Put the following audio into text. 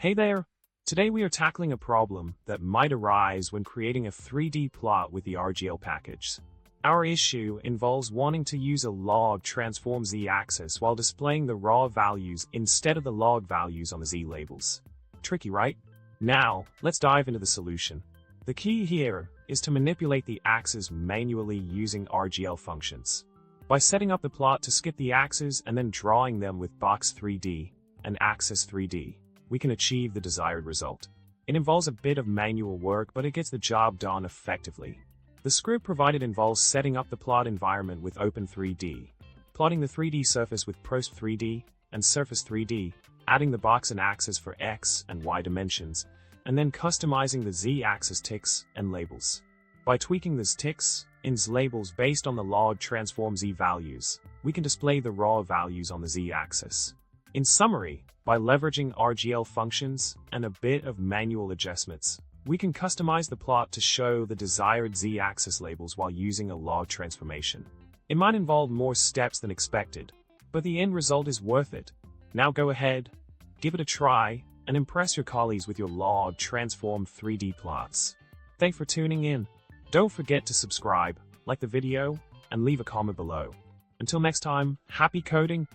Hey there! Today we are tackling a problem that might arise when creating a 3D plot with the RGL package. Our issue involves wanting to use a log transform z-axis while displaying the raw values instead of the log values on the z labels. Tricky, right? Now, let's dive into the solution. The key here is to manipulate the axes manually using RGL functions. By setting up the plot to skip the axes and then drawing them with box 3D and axis 3D, we can achieve the desired result. It involves a bit of manual work, but it gets the job done effectively. The script provided involves setting up the plot environment with Open3D, plotting the 3D surface with Prost3D and Surface 3D, adding the box and axes for X and Y dimensions, and then customizing the Z-axis ticks and labels. By tweaking these ticks and labels based on the log transform Z values, we can display the raw values on the Z-axis. In summary, by leveraging RGL functions and a bit of manual adjustments, we can customize the plot to show the desired Z-axis labels while using a log transformation. It might involve more steps than expected, but the end result is worth it. Now go ahead, give it a try, and impress your colleagues with your log transform 3D plots. Thanks for tuning in. Don't forget to subscribe, like the video, and leave a comment below. Until next time, happy coding!